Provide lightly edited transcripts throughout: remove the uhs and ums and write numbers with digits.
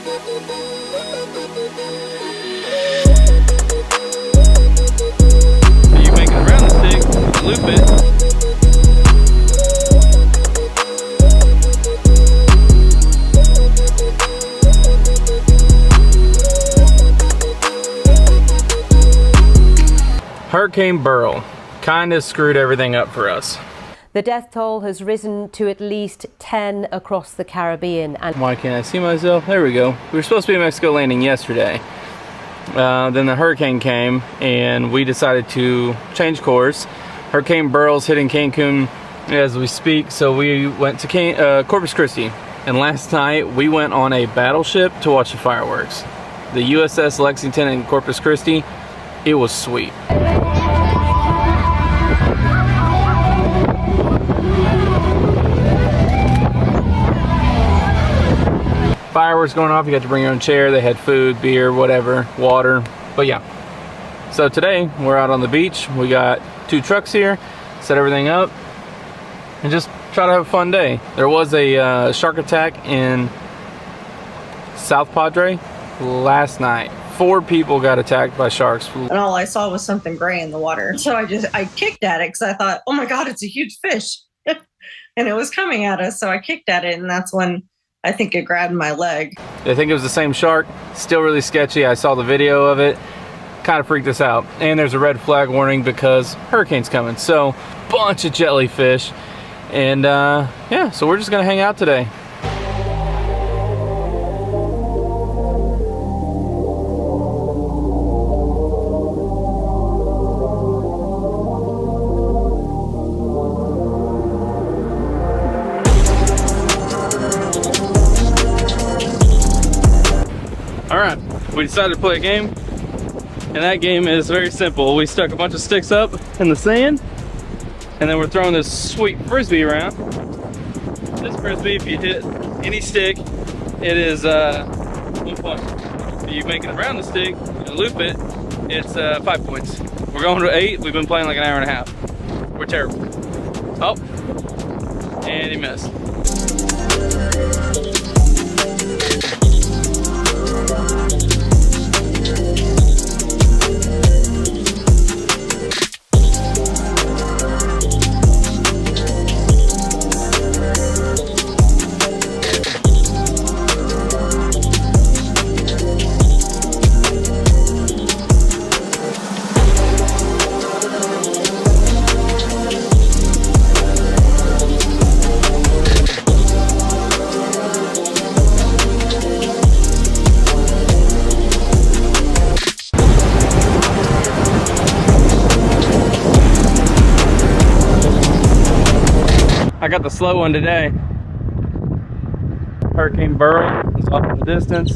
You make it around the stick, loop it. Hurricane Beryl kind of screwed everything up for us. The death toll has risen to at least 10 across the Caribbean. And why can't I see myself? There we go. We were supposed to be in Mexico landing yesterday. Then the hurricane came and we decided to change course. Hurricane Beryl's hitting Cancun as we speak, so we went to Corpus Christi. And last night we went on a battleship to watch the fireworks. The USS Lexington in Corpus Christi. It was sweet. Fireworks going off, you got to bring your own chair. They had food, beer, whatever, water. But yeah. So today we're out on the beach. We got 2 trucks here, set everything up, and just try to have a fun day. There was a shark attack in South Padre last night. 4 people got attacked by sharks. And all I saw was something gray in the water. So I kicked at it because I thought, oh my God, it's a huge fish. And it was coming at us. So I kicked at it, and that's when I think it grabbed my leg. I think it was the same shark. Still really sketchy. I saw the video of it. Kind of freaked us out. And there's a red flag warning because hurricane's coming. So, bunch of jellyfish. And yeah, so we're just gonna hang out today. Alright, we decided to play a game, and that game is very simple. We stuck a bunch of sticks up in the sand, and then we're throwing this sweet frisbee around. This frisbee, if you hit any stick, it is 1 point. If you make it around the stick and loop it, it's 5 points. We're going to 8. We've been playing like an hour and a half. We're terrible. Oh, and he missed. I got the slow one today. Hurricane Beryl is off in the distance.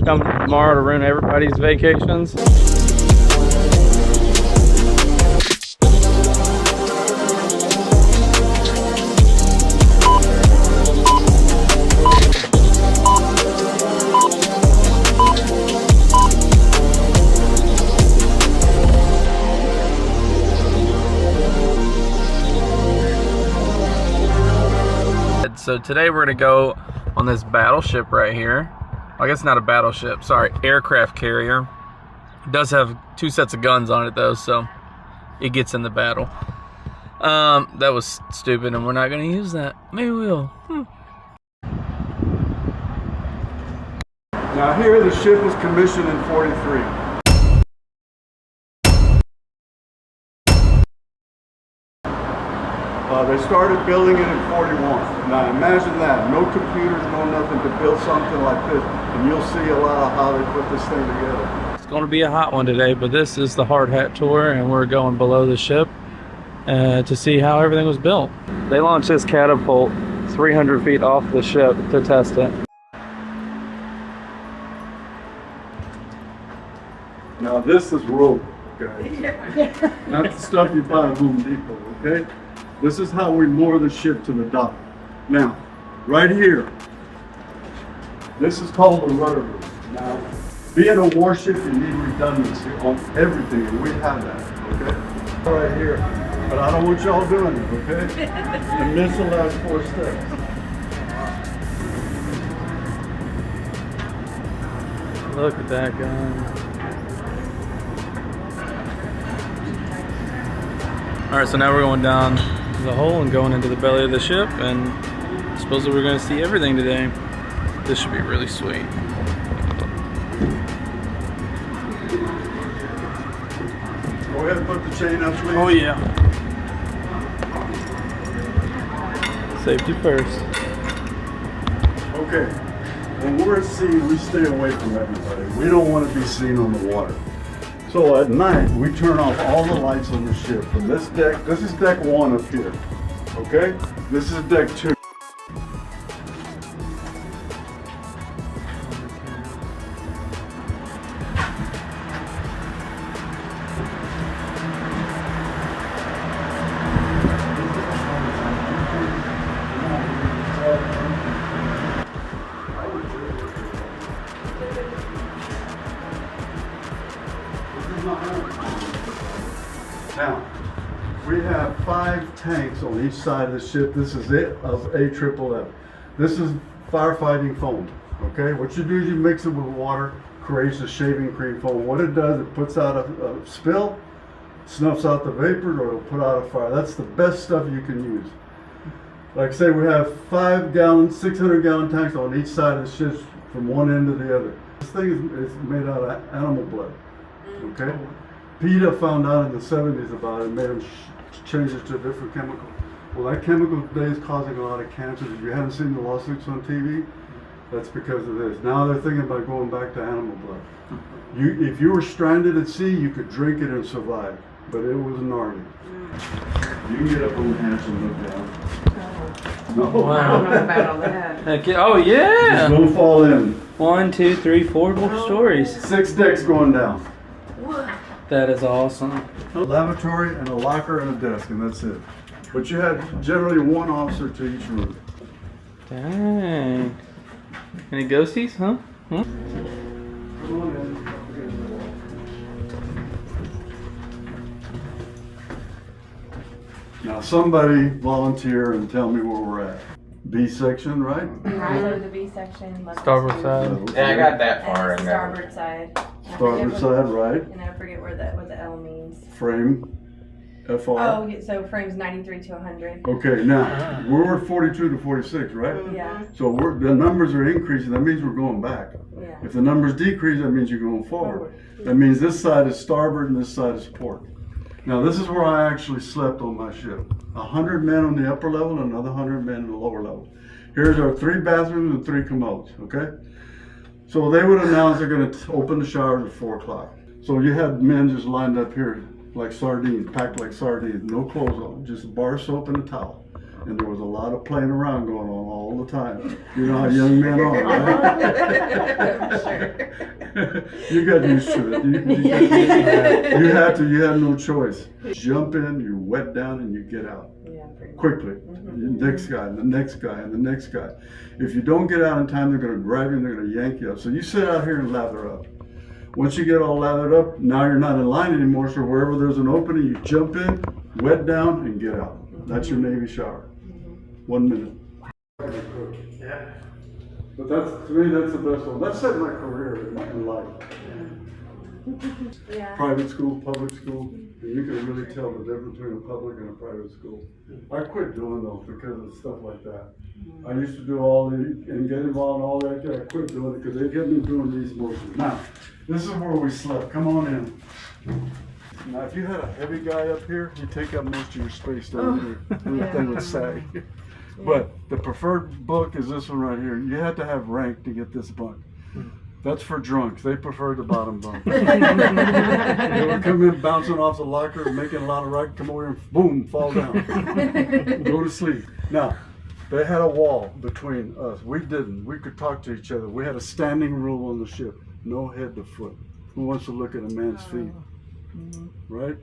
Coming tomorrow to ruin everybody's vacations. So today we're gonna go on this battleship right here. I guess not a battleship, sorry, aircraft carrier. It does have 2 sets of guns on it though, so it gets in the battle. That was stupid and we're not gonna use that. Maybe we will. Now here the ship was commissioned in 43. They started building it in 41. Now imagine that, no computers, no nothing to build something like this. And you'll see a lot of how they put this thing together. It's going to be a hot one today, but this is the hard hat tour and we're going below the ship to see how everything was built. They launched this catapult 300 feet off the ship to test it. Now this is rope, guys. That's the stuff you buy at Home Depot, okay? This is how we moor the ship to the dock. Now, right here, this is called the rudder room. Now, being a warship, you need redundancy on everything, and we have that, okay? Right here, but I don't want y'all doing it, okay? And miss the last 4 steps. Look at that guy. Alright, so now we're going down the hole and going into the belly of the ship, and supposedly we're going to see everything today. This should be really sweet. Go ahead and put the chain up, please. Oh yeah. Safety first. Okay. When we're at sea, we stay away from everybody. We don't want to be seen on the water. So at night, we turn off all the lights on the ship. From this deck, this is deck 1 up here. Okay? This is deck 2. Now, we have 5 tanks on each side of the ship. This is it of AFFF. This is firefighting foam, okay? What you do is you mix it with water, creates a shaving cream foam. What it does, it puts out a spill, snuffs out the vapor, or it'll put out a fire. That's the best stuff you can use. Like I say, we have 5-gallon, 600-gallon tanks on each side of the ship from one end to the other. This thing is made out of animal blood, okay? PETA found out in the 70s about it and made them change it to a different chemical. Well, that chemical today is causing a lot of cancer. If you haven't seen the lawsuits on TV, that's because of this. Now they're thinking about going back to animal blood. If you were stranded at sea, you could drink it and survive, but it was gnarly. You can get up on the hatch and look down. No. Wow. I don't know about all that. Okay. Oh yeah. Just don't fall in. 1, 2, 3, 4 more stories. 6 decks going down. That is awesome. A lavatory and a locker and a desk, and that's it. But you had generally 1 officer to each room. Dang. Any ghosties, huh? Come on in. Now somebody volunteer and tell me where we're at. B section, right? Right over the B section. left Starboard side. side. Yeah, I got that far And in there. starboard side. Starboard side, right? And I forget what the L means. Frame, FR. Oh, yeah, so frames 93 to 100. Okay, now, we're 42 to 46, right? Yeah, So the numbers are increasing, that means we're going back. yeah. If the numbers decrease, that means you're going forward. That means this side is starboard and this side is port. Now, this is where I actually slept on my ship. 100 men on the upper level and another 100 men on the lower level. Here's our 3 bathrooms and 3 commodes, okay? So they would announce they're gonna open the showers at 4 o'clock. So you had men just lined up here like sardines, packed like sardines, no clothes on, just bar soap and a towel. And there was a lot of playing around going on all the time. You know how young men are, right? You got used to it. You had no choice. Jump in, you wet down, and you get out. Yeah, pretty much. Quickly. The next guy, and the next guy, and the next guy. If you don't get out in time, they're gonna grab you and they're gonna yank you up. So you sit out here and lather up. Once you get all lathered up, now you're not in line anymore, so wherever there's an opening, you jump in, wet down, and get out. That's your Navy shower. 1 minute. Yeah. But that's, to me, that's the best one. That set my career in life. Yeah. Private school, public school, and you can really tell the difference between a public and a private school. I quit doing those because of stuff like that. I used to do all the, and get involved in all that, I quit doing it because they get me doing these motions. Now, this is where we slept. Come on in. Now, if you had a heavy guy up here, you take up most of your space down here. Everything would sag. But the preferred bunk is this one right here. You had to have rank to get this bunk. That's for drunks. They prefer the bottom bunk. They would come in bouncing off the locker, making a lot of racket, come over and boom, fall down. Go to sleep. Now, they had a wall between us. We didn't. We could talk to each other. We had a standing rule on the ship. No head to foot. Who wants to look at a man's feet? Right?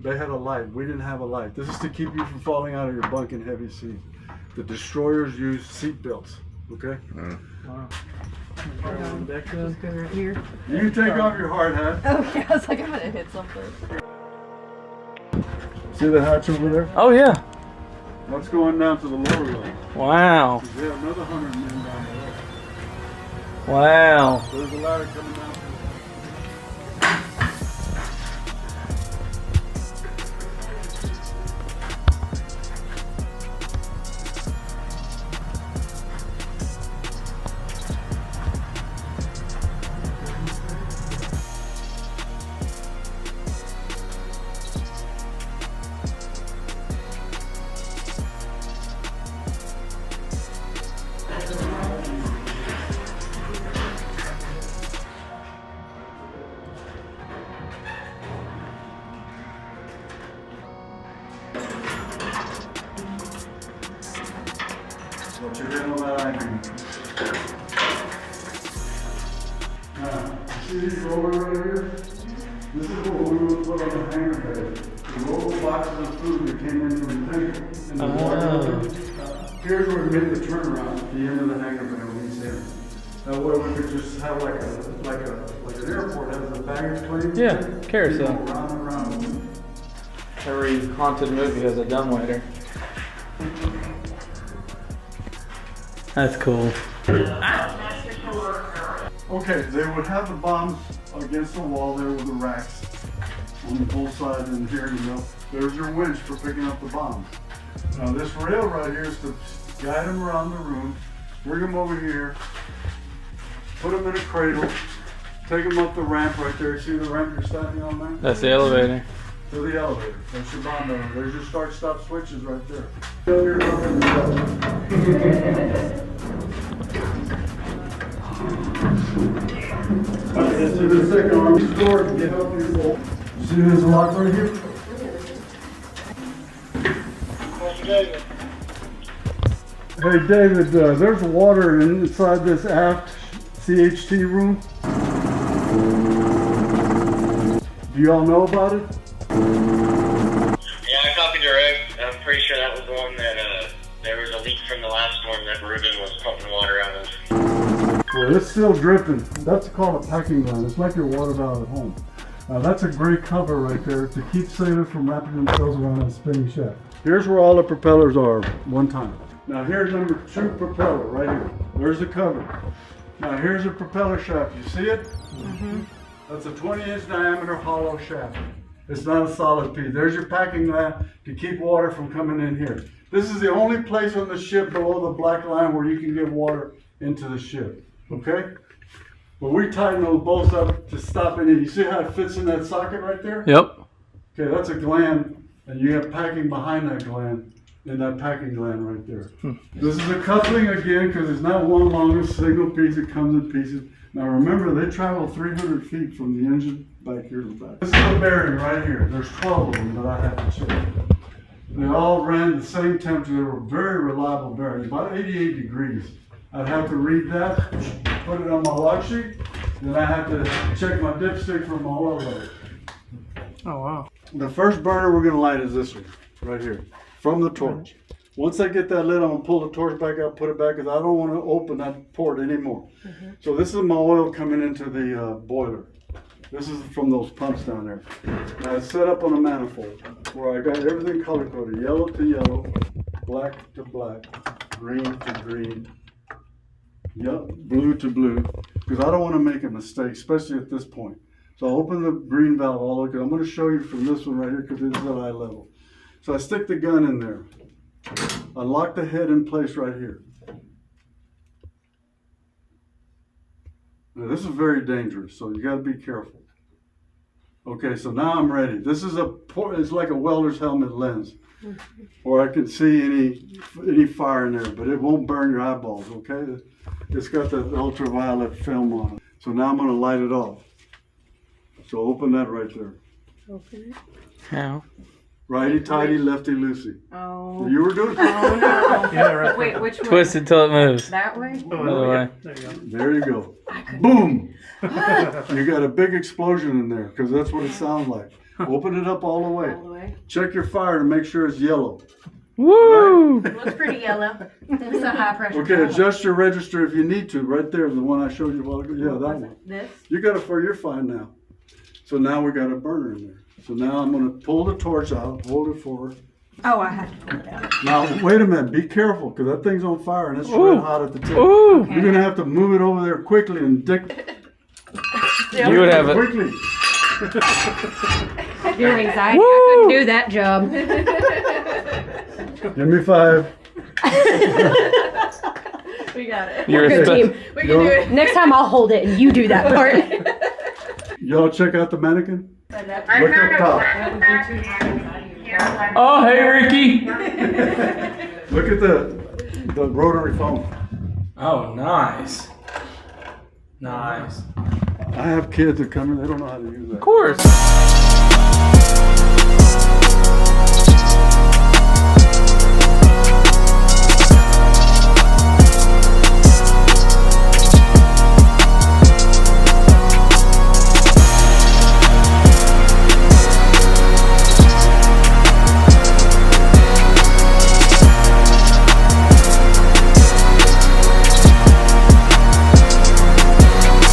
They had a light. We didn't have a light. This is to keep you from falling out of your bunk in heavy seas. The destroyers used seat belts. Okay? Wow. Let's go right here. You can take off your hard hat. Okay, I was like, I'm gonna hit something. See the hatch over there? Oh yeah. That's going down to the lower level. Wow. We have another 100 men down Wow. There's a ladder coming out. What you're getting on that iron. Now, see these rollers right here? This is what we would put on the hanger bed. The roll boxes of food that came in from the tanker. And the water. Here's where we made the turnaround at the end of the hanger bed when we see it. That way we could just have like an airport has the baggage claim. Yeah, carousel. Round and round. Every haunted movie has a dumbwaiter. That's cool. Okay, they would have the bombs against the wall there with the racks on both sides, and here you go. There's your winch for picking up the bombs. Now this rail right here is to guide them around the room, bring them over here, put them in a cradle, take them up the ramp right there. See the ramp you're standing on there? That's the elevator. To the elevator. That's your bomb elevator. There's your start-stop switches right there. See the second arm door to get up your bolt. See this lock right here? Hey David, there's water inside this aft CHT room. Do y'all know about it? Yeah, I copied direct. I'm pretty sure that was the one that there was a leak from the last one that Ruben was pumping water out of. Well, it's still dripping. That's called a packing gland. It's like your water valve at home. That's a great cover right there to keep sailors from wrapping themselves around that spinning shaft. Here's where all the propellers are one time. Now here's number 2 propeller right here. There's the cover. Now here's the propeller shaft. You see it? Mm-hmm. That's a 20-inch diameter hollow shaft. It's not a solid piece. There's your packing gland to keep water from coming in here. This is the only place on the ship below the black line where you can get water into the ship. Okay? Well, we tighten those bolts up to stop any. You see how it fits in that socket right there? Yep. Okay, that's a gland, and you have packing behind that gland, in that packing gland right there. This is a coupling again, because it's not one long single piece. It comes in pieces. Now remember, they travel 300 feet from the engine back here to the back. This is a bearing right here. There's 12 of them that I have to check. They all ran the same temperature. They were very reliable bearings, about 88 degrees. I'd have to read that, put it on my log sheet, then I have to check my dipstick for my oil level. Oh, wow. The first burner we're going to light is this one, right here, from the torch. Once I get that lit, I'm going to pull the torch back out, put it back, because I don't want to open that port anymore. So this is my oil coming into the boiler. This is from those pumps down there. Now it's set up on a manifold where I got everything color-coded, yellow to yellow, black to black, green to green, blue to blue, because I don't want to make a mistake, especially at this point. So I'll open the green valve all over. I'm going to show you from this one right here because it is at eye level. So I stick the gun in there. I lock the head in place right here. Now this is very dangerous, so you got to be careful. Okay, so now I'm ready. This is it's like a welder's helmet lens, or I can see any fire in there, but it won't burn your eyeballs. Okay, it's got the ultraviolet film on it. So now I'm going to light it off. So open that right there. Open it. How? Righty tighty, lefty loosey. Oh. You were doing it. Oh no. Yeah, right. Wait, which way? Twist it till it moves. That way? Other way. There you go. There you go. Boom! You got a big explosion in there because that's what it sounds like. Open it up all the way. All the way. Check your fire to make sure it's yellow. Woo! Looks pretty yellow. It's a high pressure. Okay, pump. adjust your register if you need to. Right there, the one I showed you a while ago. Yeah, that one. This? You got it you're fine now. So now we got a burner in there. So now I'm going to pull the torch out, hold it forward, Oh, I have to pull it out. Now, wait a minute. Be careful, because that thing's on fire and it's Ooh. red hot at the tip. Ooh. You're going to have to move it over there quickly and dick. You would have it. Quickly. Your anxiety, I couldn't do that job. Give me 5. We got it. You're Good a team. We can do it. Next time I'll hold it and you do that part. Y'all check out the mannequin. Look up top. Oh, hey, Ricky. Look at the rotary phone. Oh, nice. Nice. I have kids that come in, they don't know how to use that. Of course.